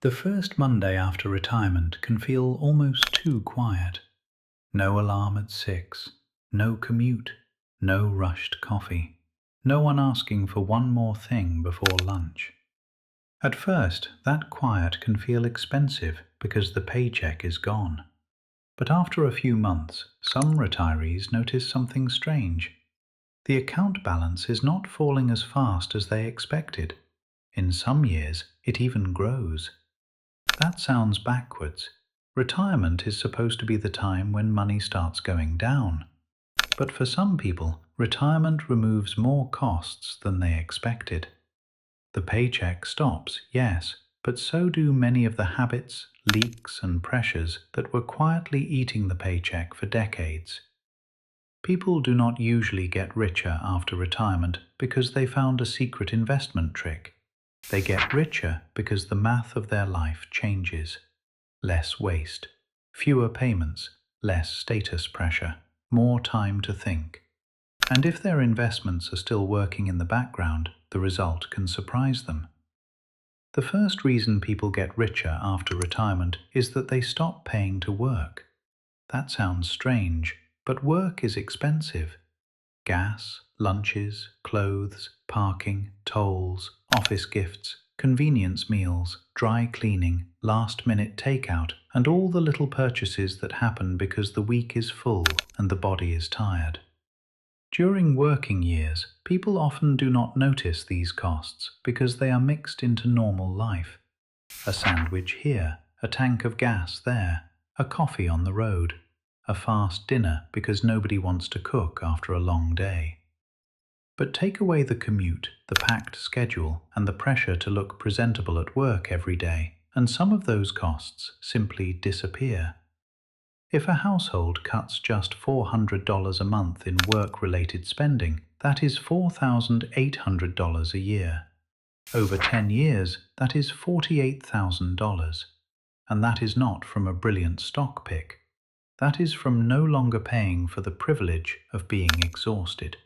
The first Monday after retirement can feel almost too quiet. No alarm at 6, no commute, no rushed coffee, no one asking for one more thing before lunch. At first, that quiet can feel expensive because the paycheck is gone. But after a few months, some retirees notice something strange. The account balance is not falling as fast as they expected. In some years, it even grows. That sounds backwards. Retirement is supposed to be the time when money starts going down. But for some people, retirement removes more costs than they expected. The paycheck stops, yes, but so do many of the habits, leaks, and pressures that were quietly eating the paycheck for decades. People do not usually get richer after retirement because they found a secret investment trick. They get richer because the math of their life changes. Less waste, fewer payments, less status pressure, more time to think. And if their investments are still working in the background, the result can surprise them. The first reason people get richer after retirement is that they stop paying to work. That sounds strange, but work is expensive. Gas, lunches, clothes, parking, tolls, office gifts, convenience meals, dry cleaning, last-minute takeout, and all the little purchases that happen because the week is full and the body is tired. During working years, people often do not notice these costs because they are mixed into normal life. A sandwich here, a tank of gas there, a coffee on the road, a fast dinner because nobody wants to cook after a long day. But take away the commute, the packed schedule, and the pressure to look presentable at work every day, and some of those costs simply disappear. If a household cuts just $400 a month in work-related spending, that is $4,800 a year. Over 10 years, that is $48,000. And that is not from a brilliant stock pick. That is from no longer paying for the privilege of being exhausted.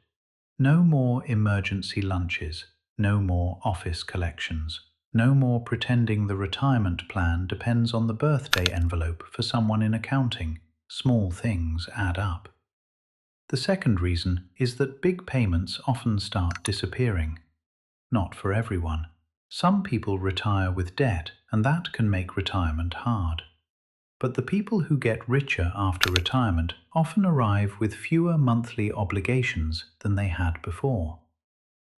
No more emergency lunches, no more office collections, no more pretending the retirement plan depends on the birthday envelope for someone in accounting. Small things add up. The second reason is that big payments often start disappearing. Not for everyone. Some people retire with debt, and that can make retirement hard. But the people who get richer after retirement often arrive with fewer monthly obligations than they had before.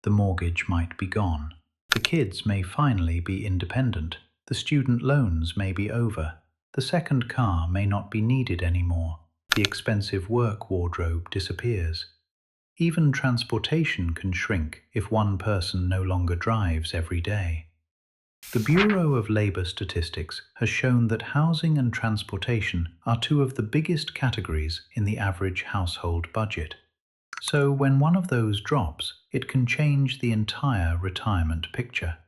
The mortgage might be gone. The kids may finally be independent. The student loans may be over. The second car may not be needed anymore. The expensive work wardrobe disappears. Even transportation can shrink if one person no longer drives every day. The Bureau of Labor Statistics has shown that housing and transportation are two of the biggest categories in the average household budget. So when one of those drops, it can change the entire retirement picture.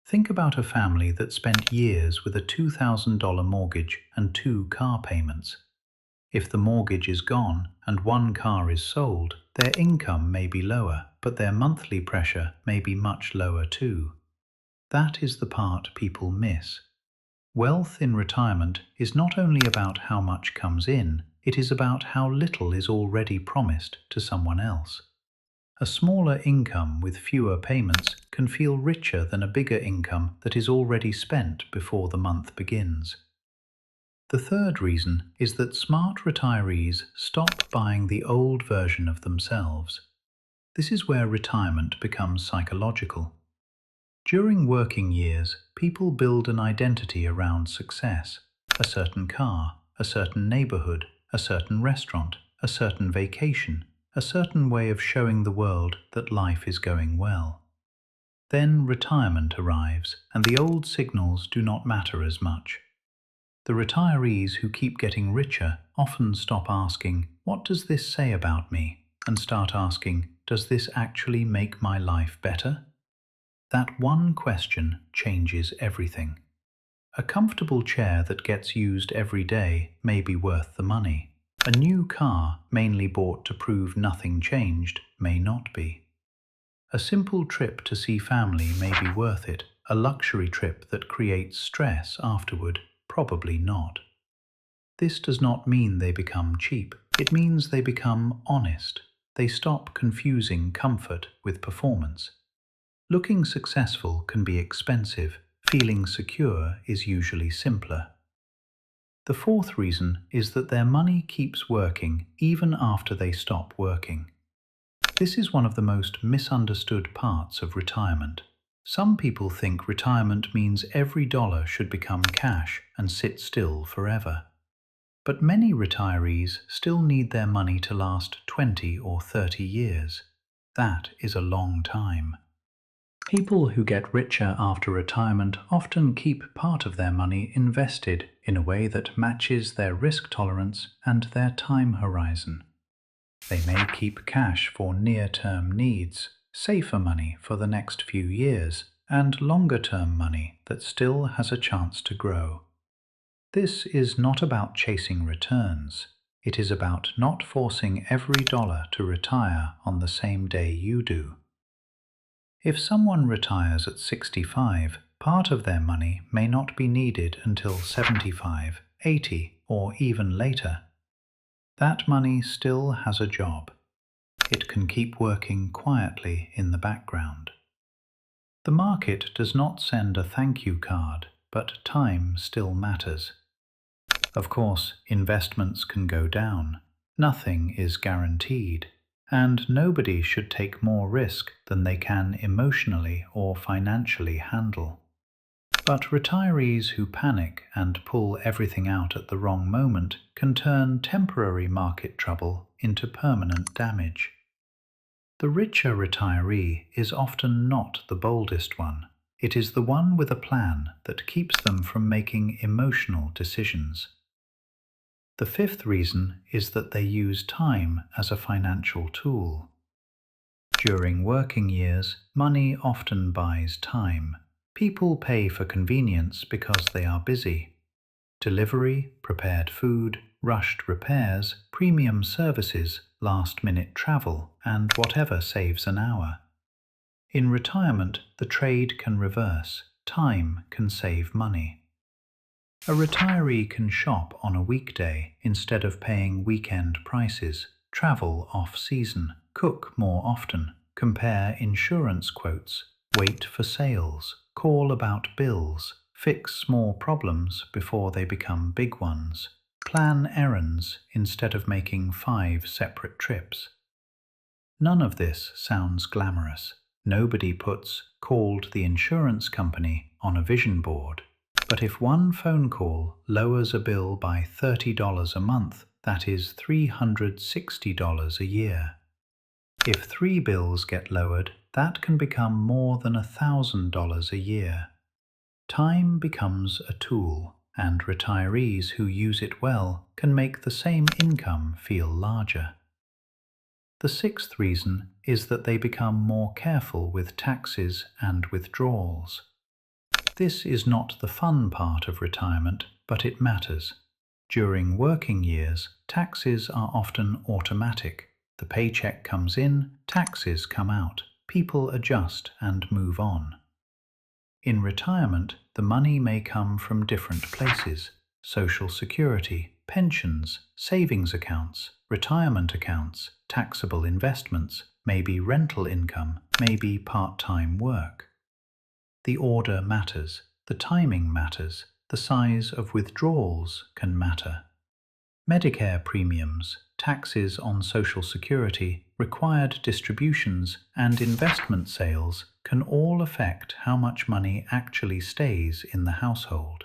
Think about a family that spent years with a $2,000 mortgage and 2 car payments. If the mortgage is gone and 1 car is sold, their income may be lower, but their monthly pressure may be much lower too. That is the part people miss. Wealth in retirement is not only about how much comes in, it is about how little is already promised to someone else. A smaller income with fewer payments can feel richer than a bigger income that is already spent before the month begins. The third reason is that smart retirees stop buying the old version of themselves. This is where retirement becomes psychological. During working years, people build an identity around success. A certain car, a certain neighborhood, a certain restaurant, a certain vacation, a certain way of showing the world that life is going well. Then retirement arrives, and the old signals do not matter as much. The retirees who keep getting richer often stop asking, "What does this say about me?" and start asking, "Does this actually make my life better?" That one question changes everything. A comfortable chair that gets used every day may be worth the money. A new car, mainly bought to prove nothing changed, may not be. A simple trip to see family may be worth it, A luxury trip that creates stress afterward? Probably not. This does not mean they become cheap. It means they become honest. They stop confusing comfort with performance. Looking successful can be expensive. Feeling secure is usually simpler. The fourth reason is that their money keeps working even after they stop working. This is one of the most misunderstood parts of retirement. Some people think retirement means every dollar should become cash and sit still forever. But many retirees still need their money to last 20 or 30 years. That is a long time. People who get richer after retirement often keep part of their money invested in a way that matches their risk tolerance and their time horizon. They may keep cash for near-term needs, safer money for the next few years, and longer-term money that still has a chance to grow. This is not about chasing returns. It is about not forcing every dollar to retire on the same day you do. If someone retires at 65, part of their money may not be needed until 75, 80, or even later. That money still has a job. It can keep working quietly in the background. The market does not send a thank you card, but time still matters. Of course, investments can go down. Nothing is guaranteed, and nobody should take more risk than they can emotionally or financially handle. But retirees who panic and pull everything out at the wrong moment can turn temporary market trouble into permanent damage. The richer retiree is often not the boldest one. It is the one with a plan that keeps them from making emotional decisions. The fifth reason is that they use time as a financial tool. During working years, money often buys time. People pay for convenience because they are busy. Delivery, prepared food, rushed repairs, premium services, last-minute travel, and whatever saves an hour. In retirement, the trade can reverse. Time can save money. A retiree can shop on a weekday instead of paying weekend prices, travel off-season, cook more often, compare insurance quotes, wait for sales, call about bills, fix small problems before they become big ones, plan errands instead of making 5 separate trips. None of this sounds glamorous. Nobody puts "called the insurance company" on a vision board. But if one phone call lowers a bill by $30 a month, that is $360 a year. If 3 bills get lowered, that can become more than $1,000 a year. Time becomes a tool, and retirees who use it well can make the same income feel larger. The sixth reason is that they become more careful with taxes and withdrawals. This is not the fun part of retirement, but it matters. During working years, taxes are often automatic. The paycheck comes in, taxes come out. People adjust and move on. In retirement, the money may come from different places: Social Security, pensions, savings accounts, retirement accounts, taxable investments, maybe rental income, maybe part-time work. The order matters, the timing matters, the size of withdrawals can matter. Medicare premiums, taxes on Social Security, required distributions, and investment sales can all affect how much money actually stays in the household.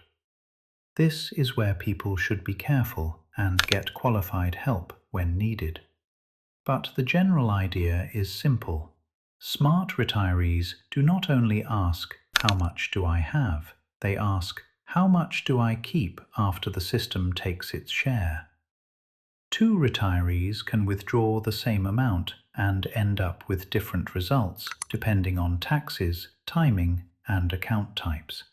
This is where people should be careful and get qualified help when needed. But the general idea is simple. Smart retirees do not only ask, "How much do I have?" They ask, "How much do I keep after the system takes its share?" 2 retirees can withdraw the same amount and end up with different results depending on taxes, timing, and account types.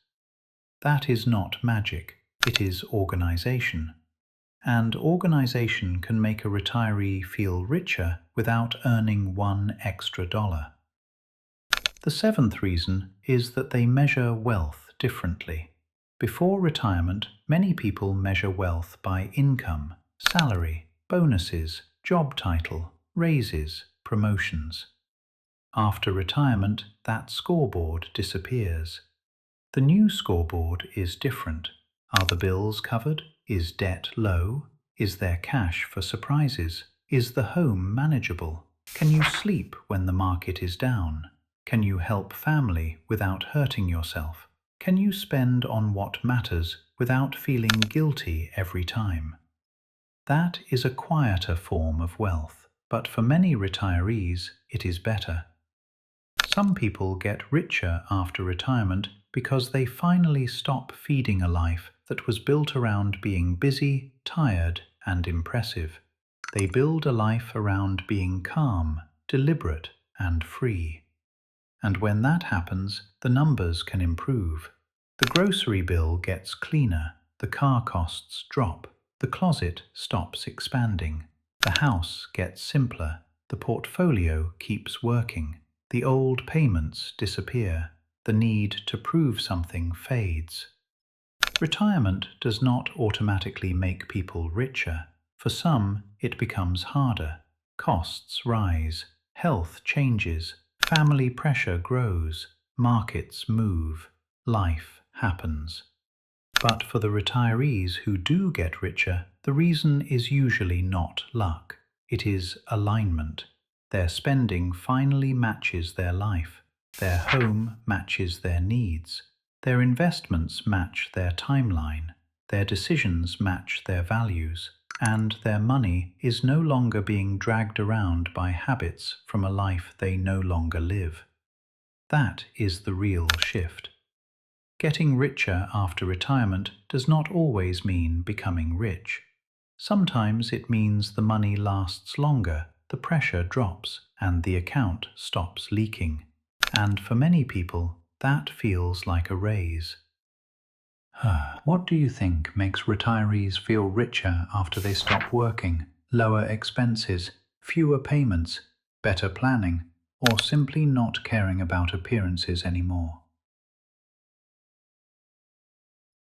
That is not magic, it is organization. And organization can make a retiree feel richer without earning $1 extra. The seventh reason is that they measure wealth differently. Before retirement, many people measure wealth by income, salary, bonuses, job title, raises, promotions. After retirement, that scoreboard disappears. The new scoreboard is different. Are the bills covered? Is debt low? Is there cash for surprises? Is the home manageable? Can you sleep when the market is down? Can you help family without hurting yourself? Can you spend on what matters without feeling guilty every time? That is a quieter form of wealth, but for many retirees, it is better. Some people get richer after retirement because they finally stop feeding a life that was built around being busy, tired, and impressive. They build a life around being calm, deliberate, and free. And when that happens, the numbers can improve. The grocery bill gets cleaner, the car costs drop, the closet stops expanding, the house gets simpler, the portfolio keeps working, the old payments disappear, the need to prove something fades. Retirement does not automatically make people richer. For some, it becomes harder. Costs rise, health changes, family pressure grows, markets move, life happens. But for the retirees who do get richer, the reason is usually not luck. It is alignment. Their spending finally matches their life. Their home matches their needs. Their investments match their timeline. Their decisions match their values. And their money is no longer being dragged around by habits from a life they no longer live. That is the real shift. Getting richer after retirement does not always mean becoming rich. Sometimes it means the money lasts longer, the pressure drops, and the account stops leaking. And for many people, that feels like a raise. What do you think makes retirees feel richer after they stop working? Lower expenses, fewer payments, better planning, or simply not caring about appearances anymore?